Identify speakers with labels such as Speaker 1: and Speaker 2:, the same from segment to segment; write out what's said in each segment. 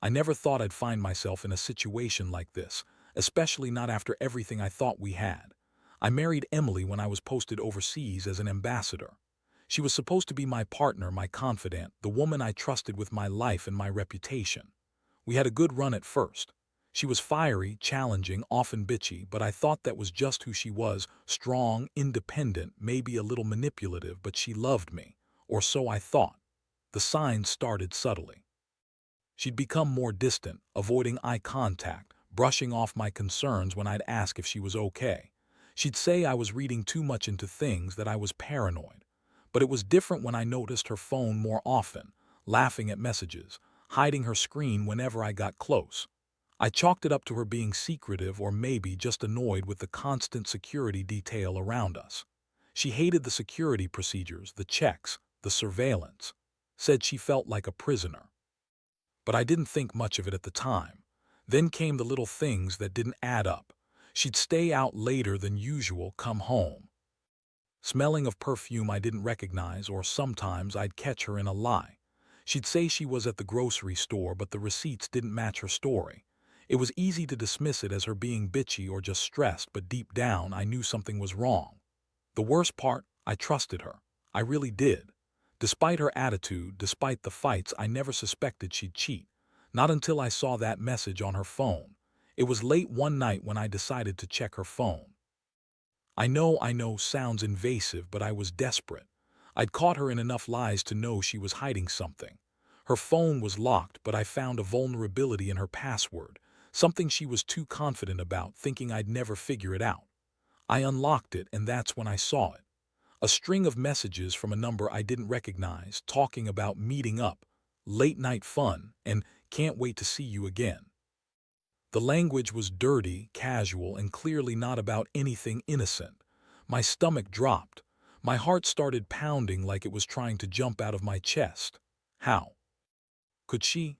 Speaker 1: I never thought I'd find myself in a situation like this, especially not after everything I thought we had. I married Emily when I was posted overseas as an ambassador. She was supposed to be my partner, my confidant, the woman I trusted with my life and my reputation. We had a good run at first. She was fiery, challenging, often bitchy, but I thought that was just who she was, strong, independent, maybe a little manipulative, but she loved me. Or so I thought. The signs started subtly. She'd become more distant, avoiding eye contact, brushing off my concerns when I'd ask if she was okay. She'd say I was reading too much into things, that I was paranoid. But it was different when I noticed her phone more often, laughing at messages, hiding her screen whenever I got close. I chalked it up to her being secretive or maybe just annoyed with the constant security detail around us. She hated the security procedures, the checks, the surveillance. Said she felt like a prisoner. But I didn't think much of it at the time. Then came the little things that didn't add up. She'd stay out later than usual, come home smelling of perfume I didn't recognize, or sometimes I'd catch her in a lie. She'd say she was at the grocery store, but the receipts didn't match her story. It was easy to dismiss it as her being bitchy or just stressed, but deep down I knew something was wrong. The worst part, I trusted her. I really did. Despite her attitude, despite the fights, I never suspected she'd cheat. Not until I saw that message on her phone. It was late one night when I decided to check her phone. I know, sounds invasive, but I was desperate. I'd caught her in enough lies to know she was hiding something. Her phone was locked, but I found a vulnerability in her password, something she was too confident about, thinking I'd never figure it out. I unlocked it, and that's when I saw it. A string of messages from a number I didn't recognize, talking about meeting up, late night fun, and can't wait to see you again. The language was dirty, casual, and clearly not about anything innocent. My stomach dropped. My heart started pounding like it was trying to jump out of my chest. How?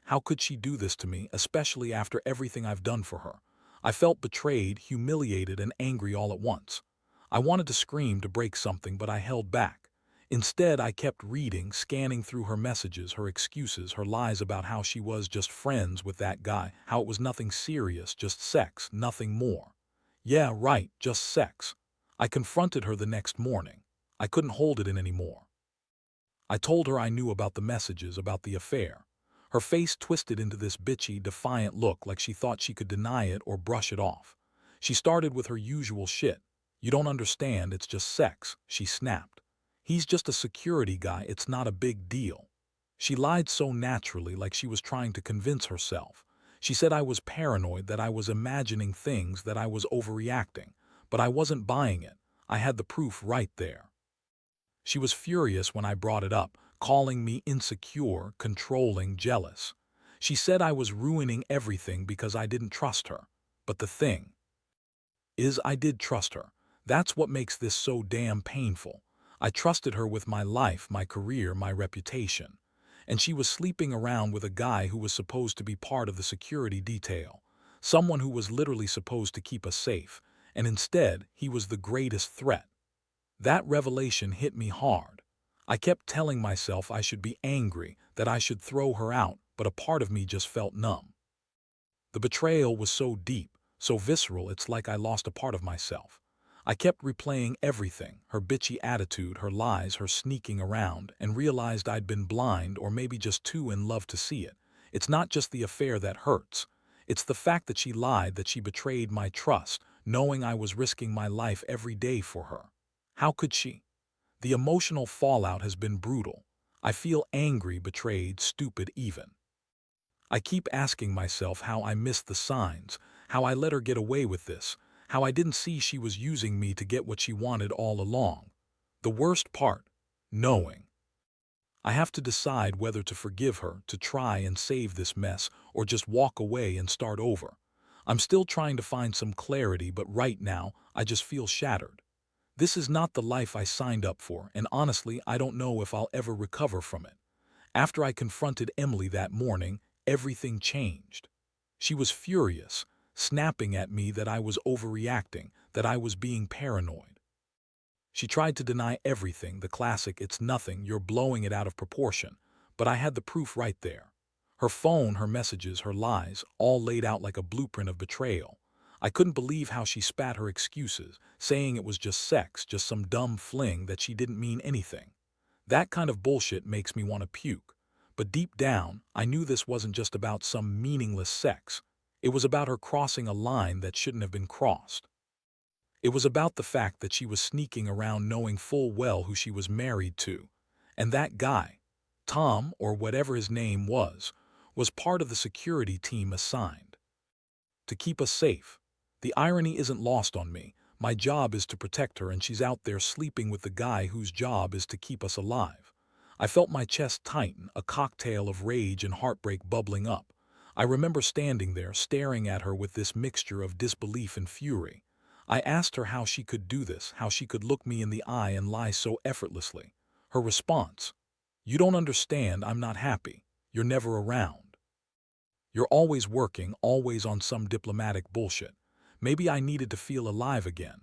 Speaker 1: How could she do this to me, especially after everything I've done for her? I felt betrayed, humiliated, and angry all at once. I wanted to scream, to break something, but I held back. Instead, I kept reading, scanning through her messages, her excuses, her lies about how she was just friends with that guy, how it was nothing serious, just sex, nothing more. Yeah, right, just sex. I confronted her the next morning. I couldn't hold it in anymore. I told her I knew about the messages, about the affair. Her face twisted into this bitchy, defiant look, like she thought she could deny it or brush it off. She started with her usual shit. You don't understand, it's just sex, she snapped. He's just a security guy, it's not a big deal. She lied so naturally, like she was trying to convince herself. She said I was paranoid, that I was imagining things, that I was overreacting. But I wasn't buying it. I had the proof right there. She was furious when I brought it up, calling me insecure, controlling, jealous. She said I was ruining everything because I didn't trust her. But the thing is, I did trust her. That's what makes this so damn painful. I trusted her with my life, my career, my reputation. And she was sleeping around with a guy who was supposed to be part of the security detail. Someone who was literally supposed to keep us safe. And instead, he was the greatest threat. That revelation hit me hard. I kept telling myself I should be angry, that I should throw her out, but a part of me just felt numb. The betrayal was so deep, so visceral, it's like I lost a part of myself. I kept replaying everything, her bitchy attitude, her lies, her sneaking around, and realized I'd been blind, or maybe just too in love to see it. It's not just the affair that hurts. It's the fact that she lied, that she betrayed my trust, knowing I was risking my life every day for her. How could she? The emotional fallout has been brutal. I feel angry, betrayed, stupid even. I keep asking myself how I missed the signs, how I let her get away with this, how I didn't see she was using me to get what she wanted all along. The worst part, knowing. I have to decide whether to forgive her, to try and save this mess, or just walk away and start over. I'm still trying to find some clarity, but right now, I just feel shattered. This is not the life I signed up for, and honestly, I don't know if I'll ever recover from it. After I confronted Emily that morning, everything changed. She was furious, snapping at me that I was overreacting, that I was being paranoid. She tried to deny everything, the classic "it's nothing, you're blowing it out of proportion," but I had the proof right there. Her phone, her messages, her lies, all laid out like a blueprint of betrayal. I couldn't believe how she spat her excuses, saying it was just sex, just some dumb fling, that she didn't mean anything. That kind of bullshit makes me want to puke. But deep down, I knew this wasn't just about some meaningless sex. It was about her crossing a line that shouldn't have been crossed. It was about the fact that she was sneaking around knowing full well who she was married to. And that guy, Tom, or whatever his name was part of the security team assigned to keep us safe. The irony isn't lost on me. My job is to protect her, and she's out there sleeping with the guy whose job is to keep us alive. I felt my chest tighten, a cocktail of rage and heartbreak bubbling up. I remember standing there, staring at her with this mixture of disbelief and fury. I asked her how she could do this, how she could look me in the eye and lie so effortlessly. Her response: "You don't understand, I'm not happy. You're never around. You're always working, always on some diplomatic bullshit. Maybe I needed to feel alive again."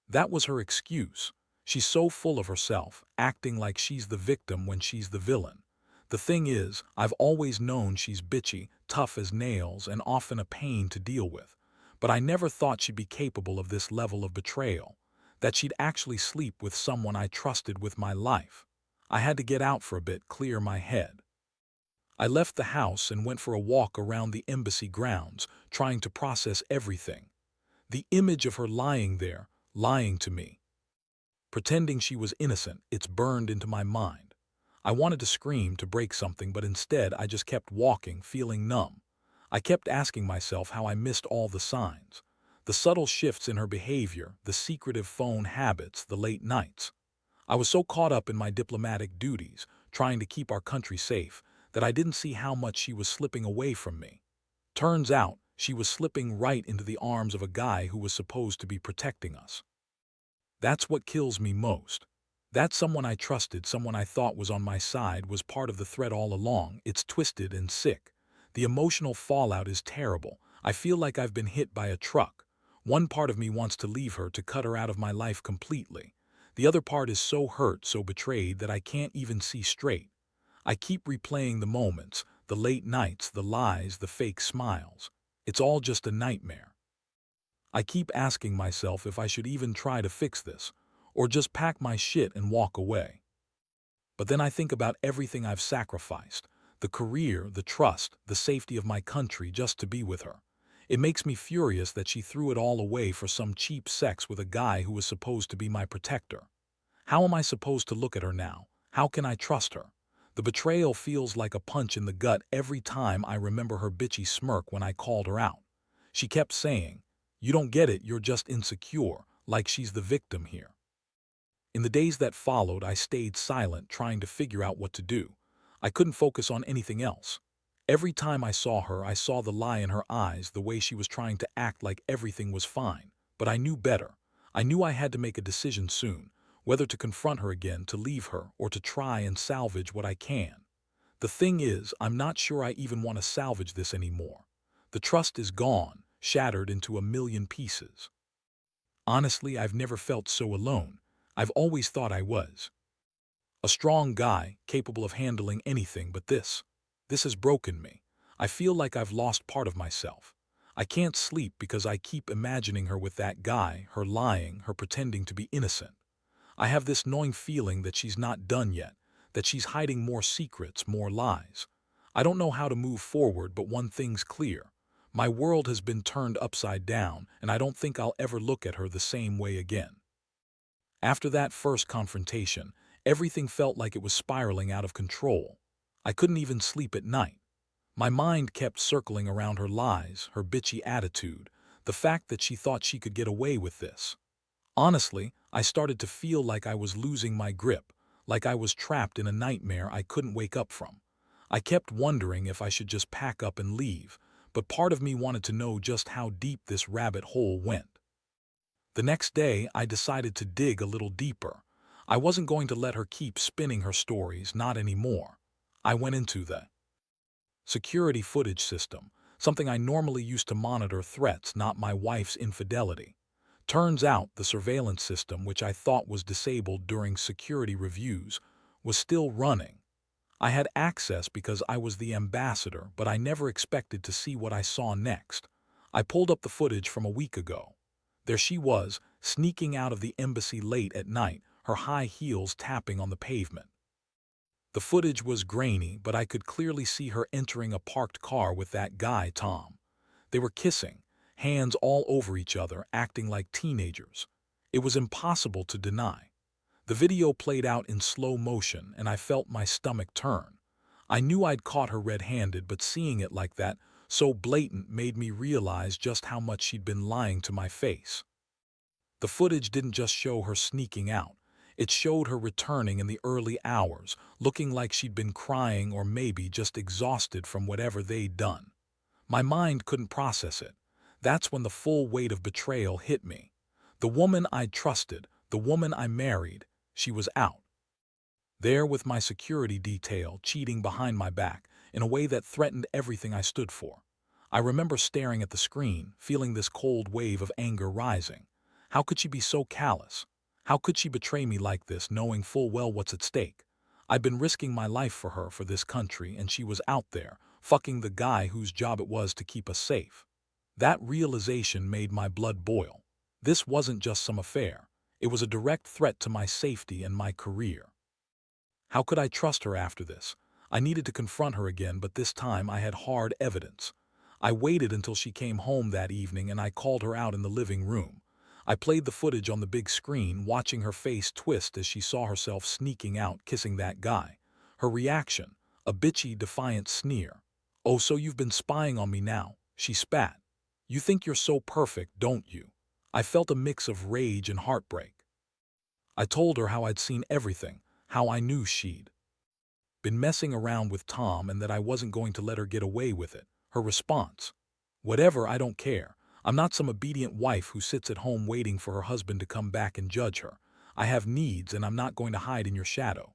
Speaker 1: That was her excuse. She's so full of herself, acting like she's the victim when she's the villain. The thing is, I've always known she's bitchy, tough as nails, and often a pain to deal with. But I never thought she'd be capable of this level of betrayal, that she'd actually sleep with someone I trusted with my life. I had to get out for a bit, clear my head. I left the house and went for a walk around the embassy grounds, trying to process everything. The image of her lying there, lying to me, pretending she was innocent, it's burned into my mind. I wanted to scream, to break something, but instead I just kept walking, feeling numb. I kept asking myself how I missed all the signs. The subtle shifts in her behavior, the secretive phone habits, the late nights. I was so caught up in my diplomatic duties, trying to keep our country safe, that I didn't see how much she was slipping away from me. Turns out, she was slipping right into the arms of a guy who was supposed to be protecting us. That's what kills me most. That someone I trusted, someone I thought was on my side, was part of the threat all along. It's twisted and sick. The emotional fallout is terrible. I feel like I've been hit by a truck. One part of me wants to leave her, to cut her out of my life completely. The other part is so hurt, so betrayed, that I can't even see straight. I keep replaying the moments, the late nights, the lies, the fake smiles. It's all just a nightmare. I keep asking myself if I should even try to fix this, or just pack my shit and walk away. But then I think about everything I've sacrificed, the career, the trust, the safety of my country, just to be with her. It makes me furious that she threw it all away for some cheap sex with a guy who was supposed to be my protector. How am I supposed to look at her now? How can I trust her? The betrayal feels like a punch in the gut every time I remember her bitchy smirk when I called her out. She kept saying, "You don't get it, you're just insecure," like she's the victim here. In the days that followed, I stayed silent, trying to figure out what to do. I couldn't focus on anything else. Every time I saw her, I saw the lie in her eyes, the way she was trying to act like everything was fine. But I knew better. I knew I had to make a decision soon, whether to confront her again, to leave her, or to try and salvage what I can. The thing is, I'm not sure I even want to salvage this anymore. The trust is gone, shattered into a million pieces. Honestly, I've never felt so alone. I've always thought I was a strong guy, capable of handling anything, but this has broken me. I feel like I've lost part of myself. I can't sleep because I keep imagining her with that guy, her lying, her pretending to be innocent. I have this gnawing feeling that she's not done yet, that she's hiding more secrets, more lies. I don't know how to move forward, but one thing's clear. My world has been turned upside down, and I don't think I'll ever look at her the same way again. After that first confrontation, everything felt like it was spiraling out of control. I couldn't even sleep at night. My mind kept circling around her lies, her bitchy attitude, the fact that she thought she could get away with this. Honestly, I started to feel like I was losing my grip, like I was trapped in a nightmare I couldn't wake up from. I kept wondering if I should just pack up and leave, but part of me wanted to know just how deep this rabbit hole went. The next day, I decided to dig a little deeper. I wasn't going to let her keep spinning her stories, not anymore. I went into the security footage system, something I normally use to monitor threats, not my wife's infidelity. Turns out the surveillance system, which I thought was disabled during security reviews, was still running. I had access because I was the ambassador, but I never expected to see what I saw next. I pulled up the footage from a week ago. There she was, sneaking out of the embassy late at night, her high heels tapping on the pavement. The footage was grainy, but I could clearly see her entering a parked car with that guy, Tom. They were kissing, hands all over each other, acting like teenagers. It was impossible to deny. The video played out in slow motion, and I felt my stomach turn. I knew I'd caught her red-handed, but seeing it like that, so blatant, made me realize just how much she'd been lying to my face. The footage didn't just show her sneaking out. It showed her returning in the early hours, looking like she'd been crying or maybe just exhausted from whatever they'd done. My mind couldn't process it. That's when the full weight of betrayal hit me. The woman I'd trusted, the woman I married, she was out. There with my security detail cheating behind my back in a way that threatened everything I stood for. I remember staring at the screen, feeling this cold wave of anger rising. How could she be so callous? How could she betray me like this, knowing full well what's at stake? I'd been risking my life for her, for this country, and she was out there, fucking the guy whose job it was to keep us safe. That realization made my blood boil. This wasn't just some affair. It was a direct threat to my safety and my career. How could I trust her after this? I needed to confront her again, but this time I had hard evidence. I waited until she came home that evening and I called her out in the living room. I played the footage on the big screen, watching her face twist as she saw herself sneaking out, kissing that guy. Her reaction, a bitchy, defiant sneer. "Oh, so you've been spying on me now," she spat. "You think you're so perfect, don't you?" I felt a mix of rage and heartbreak. I told her how I'd seen everything, how I knew she'd been messing around with Tom and that I wasn't going to let her get away with it. Her response: "Whatever, I don't care. I'm not some obedient wife who sits at home waiting for her husband to come back and judge her. I have needs and I'm not going to hide in your shadow."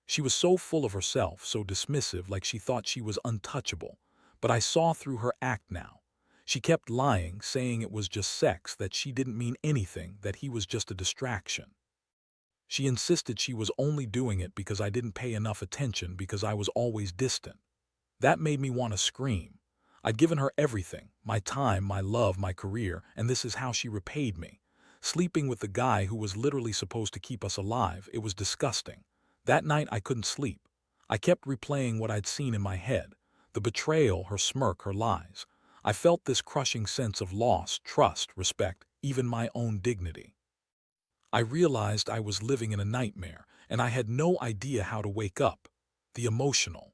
Speaker 1: She was so full of herself, so dismissive, like she thought she was untouchable. But I saw through her act now. She kept lying, saying it was just sex, that she didn't mean anything, that he was just a distraction. She insisted she was only doing it because I didn't pay enough attention, because I was always distant. That made me want to scream. I'd given her everything, my time, my love, my career, and this is how she repaid me. Sleeping with the guy who was literally supposed to keep us alive, it was disgusting. That night I couldn't sleep. I kept replaying what I'd seen in my head. The betrayal, her smirk, her lies. I felt this crushing sense of loss, trust, respect, even my own dignity. I realized I was living in a nightmare, and I had no idea how to wake up. The emotional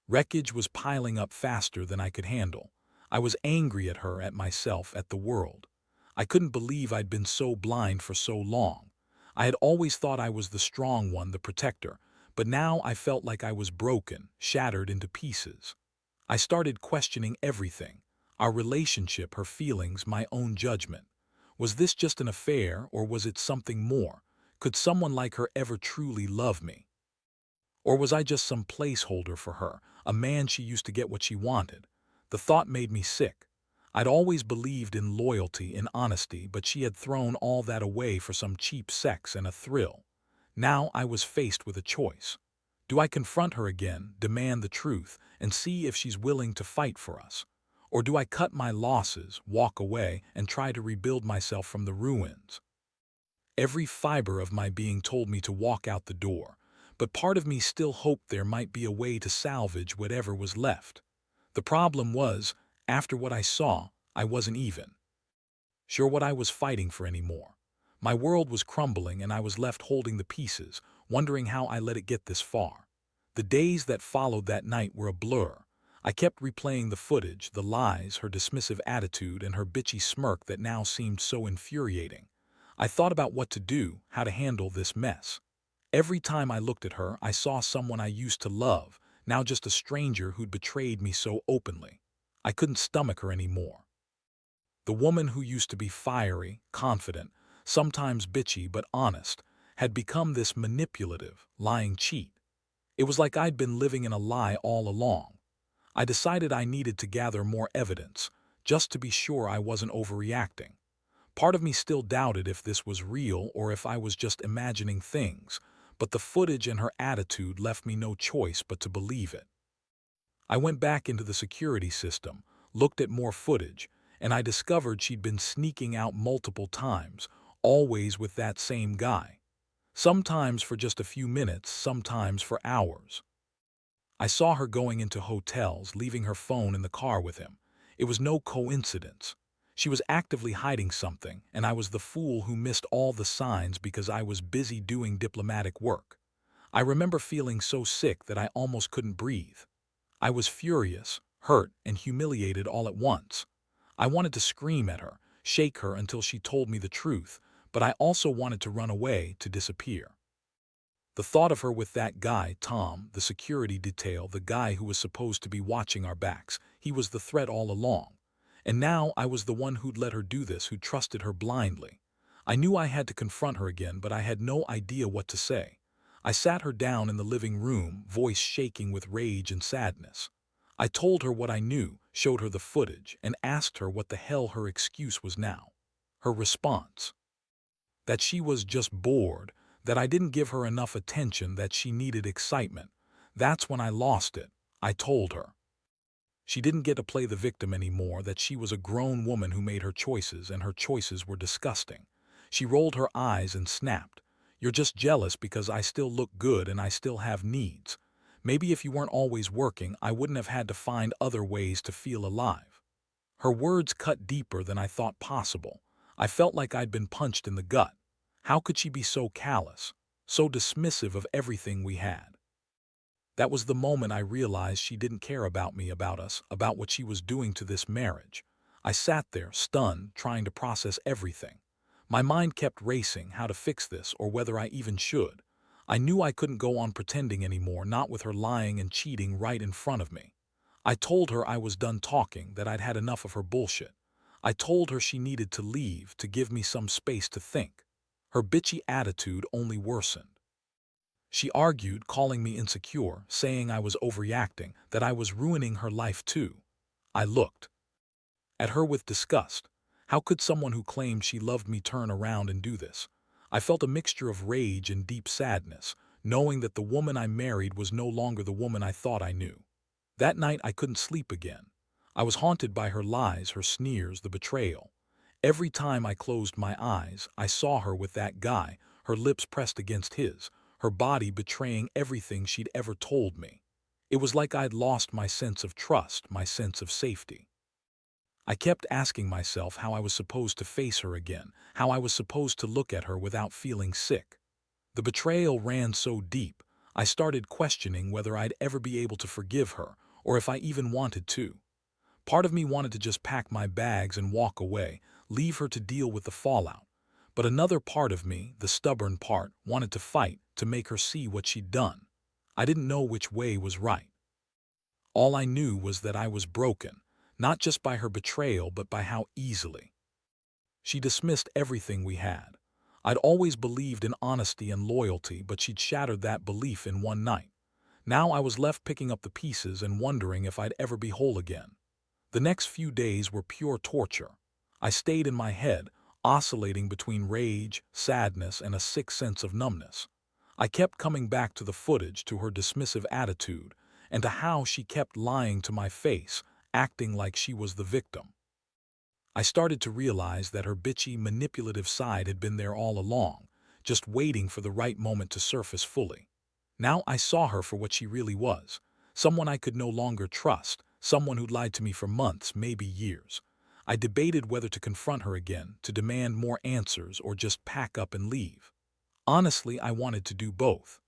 Speaker 1: wreckage was piling up faster than I could handle. I was angry at her, at myself, at the world. I couldn't believe I'd been so blind for so long. I had always thought I was the strong one, the protector, but now I felt like I was broken, shattered into pieces. I started questioning everything: our relationship, her feelings, my own judgment. Was this just an affair, or was it something more? Could someone like her ever truly love me? Or was I just some placeholder for her, a man she used to get what she wanted? The thought made me sick. I'd always believed in loyalty, in honesty, but she had thrown all that away for some cheap sex and a thrill. Now I was faced with a choice. Do I confront her again, demand the truth, and see if she's willing to fight for us? Or do I cut my losses, walk away, and try to rebuild myself from the ruins? Every fiber of my being told me to walk out the door, but part of me still hoped there might be a way to salvage whatever was left. The problem was, after what I saw, I wasn't even sure what I was fighting for anymore. My world was crumbling and I was left holding the pieces, wondering how I let it get this far. The days that followed that night were a blur. I kept replaying the footage, the lies, her dismissive attitude, and her bitchy smirk that now seemed so infuriating. I thought about what to do, how to handle this mess. Every time I looked at her, I saw someone I used to love, now just a stranger who'd betrayed me so openly. I couldn't stomach her anymore. The woman who used to be fiery, confident, sometimes bitchy but honest, had become this manipulative, lying cheat. It was like I'd been living in a lie all along. I decided I needed to gather more evidence, just to be sure I wasn't overreacting. Part of me still doubted if this was real or if I was just imagining things, but the footage and her attitude left me no choice but to believe it. I went back into the security system, looked at more footage, and I discovered she'd been sneaking out multiple times, always with that same guy. Sometimes for just a few minutes, sometimes for hours. I saw her going into hotels, leaving her phone in the car with him. It was no coincidence. She was actively hiding something, and I was the fool who missed all the signs because I was busy doing diplomatic work. I remember feeling so sick that I almost couldn't breathe. I was furious, hurt, and humiliated all at once. I wanted to scream at her, shake her until she told me the truth, but I also wanted to run away, to disappear. The thought of her with that guy, Tom, the security detail, the guy who was supposed to be watching our backs, he was the threat all along. And now I was the one who'd let her do this, who trusted her blindly. I knew I had to confront her again, but I had no idea what to say. I sat her down in the living room, voice shaking with rage and sadness. I told her what I knew, showed her the footage, and asked her what the hell her excuse was now. Her response: that she was just bored, that I didn't give her enough attention, that she needed excitement. That's when I lost it, I told her. She didn't get to play the victim anymore, that she was a grown woman who made her choices, and her choices were disgusting. She rolled her eyes and snapped. You're just jealous because I still look good and I still have needs. Maybe if you weren't always working, I wouldn't have had to find other ways to feel alive. Her words cut deeper than I thought possible. I felt like I'd been punched in the gut. How could she be so callous, so dismissive of everything we had? That was the moment I realized she didn't care about me, about us, about what she was doing to this marriage. I sat there, stunned, trying to process everything. My mind kept racing, how to fix this, or whether I even should. I knew I couldn't go on pretending anymore, not with her lying and cheating right in front of me. I told her I was done talking, that I'd had enough of her bullshit. I told her she needed to leave, to give me some space to think. Her bitchy attitude only worsened. She argued, calling me insecure, saying I was overreacting, that I was ruining her life too. I looked at her with disgust. How could someone who claimed she loved me turn around and do this? I felt a mixture of rage and deep sadness, knowing that the woman I married was no longer the woman I thought I knew. That night I couldn't sleep again. I was haunted by her lies, her sneers, the betrayal. Every time I closed my eyes, I saw her with that guy, her lips pressed against his, her body betraying everything she'd ever told me. It was like I'd lost my sense of trust, my sense of safety. I kept asking myself how I was supposed to face her again, how I was supposed to look at her without feeling sick. The betrayal ran so deep, I started questioning whether I'd ever be able to forgive her, or if I even wanted to. Part of me wanted to just pack my bags and walk away, leave her to deal with the fallout. But another part of me, the stubborn part, wanted to fight, to make her see what she'd done. I didn't know which way was right. All I knew was that I was broken, not just by her betrayal, but by how easily she dismissed everything we had. I'd always believed in honesty and loyalty, but she'd shattered that belief in one night. Now I was left picking up the pieces and wondering if I'd ever be whole again. The next few days were pure torture. I stayed in my head, oscillating between rage, sadness, and a sick sense of numbness. I kept coming back to the footage, to her dismissive attitude, and to how she kept lying to my face, acting like she was the victim. I started to realize that her bitchy, manipulative side had been there all along, just waiting for the right moment to surface fully. Now I saw her for what she really was, someone I could no longer trust, someone who'd lied to me for months, maybe years. I debated whether to confront her again, to demand more answers, or just pack up and leave. Honestly, I wanted to do both.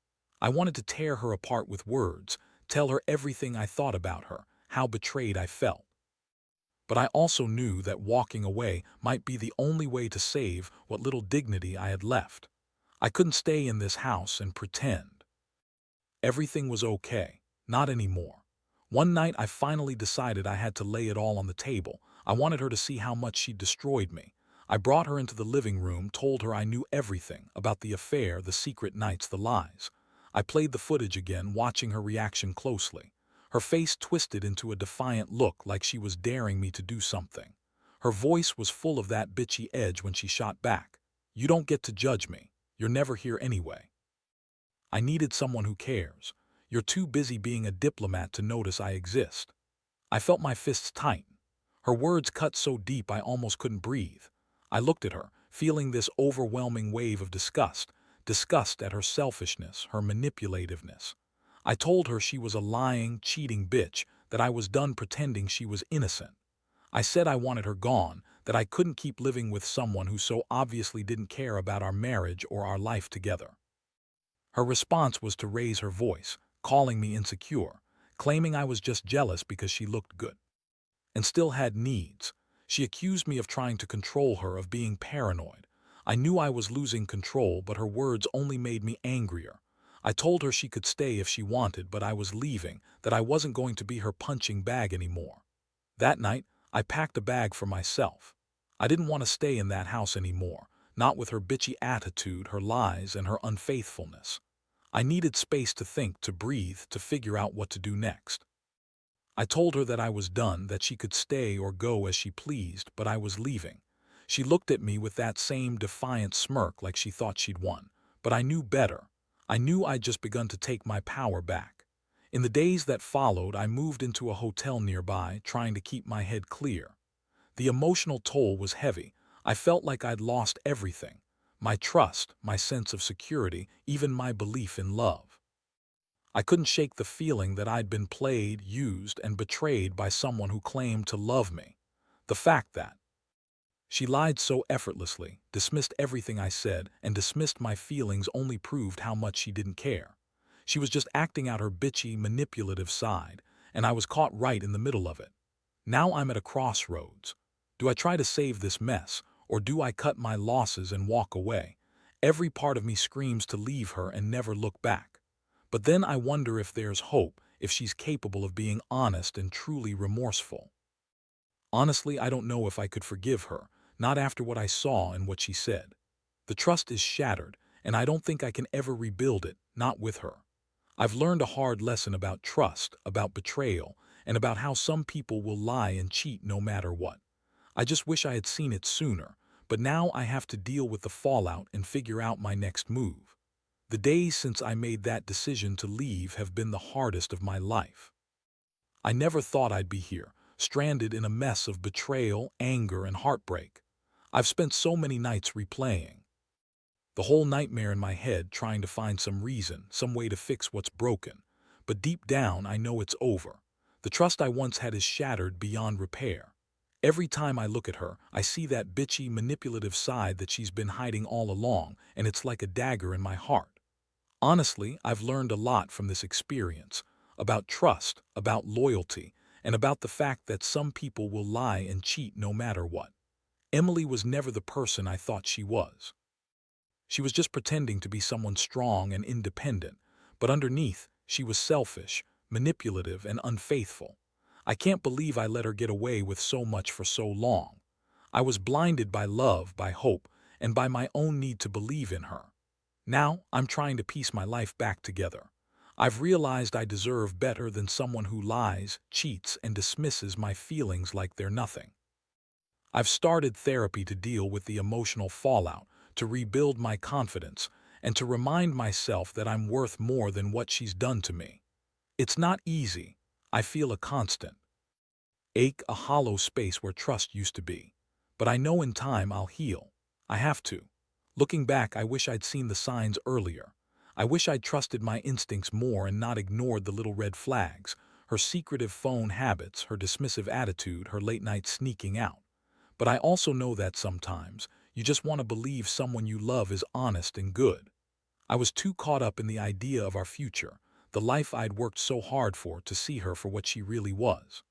Speaker 1: I wanted to tear her apart with words, tell her everything I thought about her, how betrayed I felt. But I also knew that walking away might be the only way to save what little dignity I had left. I couldn't stay in this house and pretend everything was okay. Not anymore. One night I finally decided I had to lay it all on the table. I wanted her to see how much she'd destroyed me. I brought her into the living room, told her I knew everything about the affair, the secret nights, the lies. I played the footage again, watching her reaction closely. Her face twisted into a defiant look, like she was daring me to do something. Her voice was full of that bitchy edge when she shot back. "You don't get to judge me. You're never here anyway." I needed someone who cares. You're too busy being a diplomat to notice I exist. I felt my fists tighten. Her words cut so deep I almost couldn't breathe. I looked at her, feeling this overwhelming wave of disgust at her selfishness, her manipulativeness. I told her she was a lying, cheating bitch, that I was done pretending she was innocent. I said I wanted her gone, that I couldn't keep living with someone who so obviously didn't care about our marriage or our life together. Her response was to raise her voice, calling me insecure, claiming I was just jealous because she looked good and still had needs. She accused me of trying to control her, of being paranoid. I knew I was losing control, but her words only made me angrier. I told her she could stay if she wanted, but I was leaving, that I wasn't going to be her punching bag anymore. That night, I packed a bag for myself. I didn't want to stay in that house anymore, not with her bitchy attitude, her lies, and her unfaithfulness. I needed space to think, to breathe, to figure out what to do next. I told her that I was done, that she could stay or go as she pleased, but I was leaving. She looked at me with that same defiant smirk, like she thought she'd won. But I knew better. I knew I'd just begun to take my power back. In the days that followed, I moved into a hotel nearby, trying to keep my head clear. The emotional toll was heavy. I felt like I'd lost everything. My trust, my sense of security, even my belief in love. I couldn't shake the feeling that I'd been played, used, and betrayed by someone who claimed to love me. The fact that she lied so effortlessly, dismissed everything I said, and dismissed my feelings only proved how much she didn't care. She was just acting out her bitchy, manipulative side, and I was caught right in the middle of it. Now I'm at a crossroads. Do I try to save this mess, or do I cut my losses and walk away? Every part of me screams to leave her and never look back. But then I wonder if there's hope, if she's capable of being honest and truly remorseful. Honestly, I don't know if I could forgive her, not after what I saw and what she said. The trust is shattered, and I don't think I can ever rebuild it, not with her. I've learned a hard lesson about trust, about betrayal, and about how some people will lie and cheat no matter what. I just wish I had seen it sooner, but now I have to deal with the fallout and figure out my next move. The days since I made that decision to leave have been the hardest of my life. I never thought I'd be here, stranded in a mess of betrayal, anger, and heartbreak. I've spent so many nights replaying the whole nightmare in my head, trying to find some reason, some way to fix what's broken. But deep down, I know it's over. The trust I once had is shattered beyond repair. Every time I look at her, I see that bitchy, manipulative side that she's been hiding all along, and it's like a dagger in my heart. Honestly, I've learned a lot from this experience, about trust, about loyalty, and about the fact that some people will lie and cheat no matter what. Emily was never the person I thought she was. She was just pretending to be someone strong and independent, but underneath, she was selfish, manipulative, and unfaithful. I can't believe I let her get away with so much for so long. I was blinded by love, by hope, and by my own need to believe in her. Now, I'm trying to piece my life back together. I've realized I deserve better than someone who lies, cheats, and dismisses my feelings like they're nothing. I've started therapy to deal with the emotional fallout, to rebuild my confidence, and to remind myself that I'm worth more than what she's done to me. It's not easy. I feel a constant ache, a hollow space where trust used to be. But I know in time I'll heal. I have to. Looking back, I wish I'd seen the signs earlier. I wish I'd trusted my instincts more and not ignored the little red flags, her secretive phone habits, her dismissive attitude, her late-night sneaking out. But I also know that sometimes you just want to believe someone you love is honest and good. I was too caught up in the idea of our future, the life I'd worked so hard for, to see her for what she really was.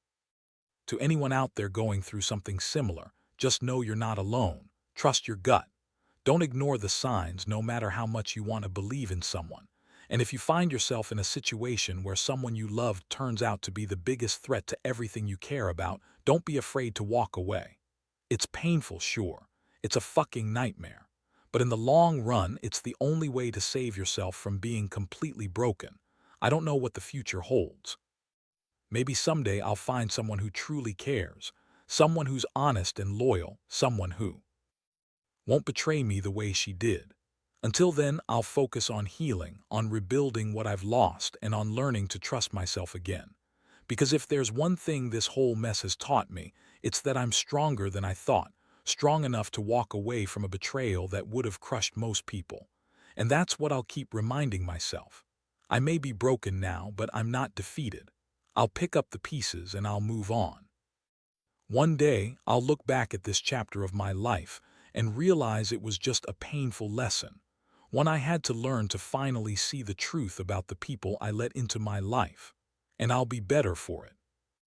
Speaker 1: To anyone out there going through something similar, just know you're not alone. Trust your gut. Don't ignore the signs, no matter how much you want to believe in someone. And if you find yourself in a situation where someone you loved turns out to be the biggest threat to everything you care about, don't be afraid to walk away. It's painful, sure. It's a fucking nightmare. But in the long run, it's the only way to save yourself from being completely broken. I don't know what the future holds. Maybe someday I'll find someone who truly cares, someone who's honest and loyal, someone who won't betray me the way she did. Until then, I'll focus on healing, on rebuilding what I've lost, and on learning to trust myself again. Because if there's one thing this whole mess has taught me, it's that I'm stronger than I thought, strong enough to walk away from a betrayal that would have crushed most people. And that's what I'll keep reminding myself. I may be broken now, but I'm not defeated. I'll pick up the pieces and I'll move on. One day, I'll look back at this chapter of my life and realize it was just a painful lesson, one I had to learn to finally see the truth about the people I let into my life. And I'll be better for it.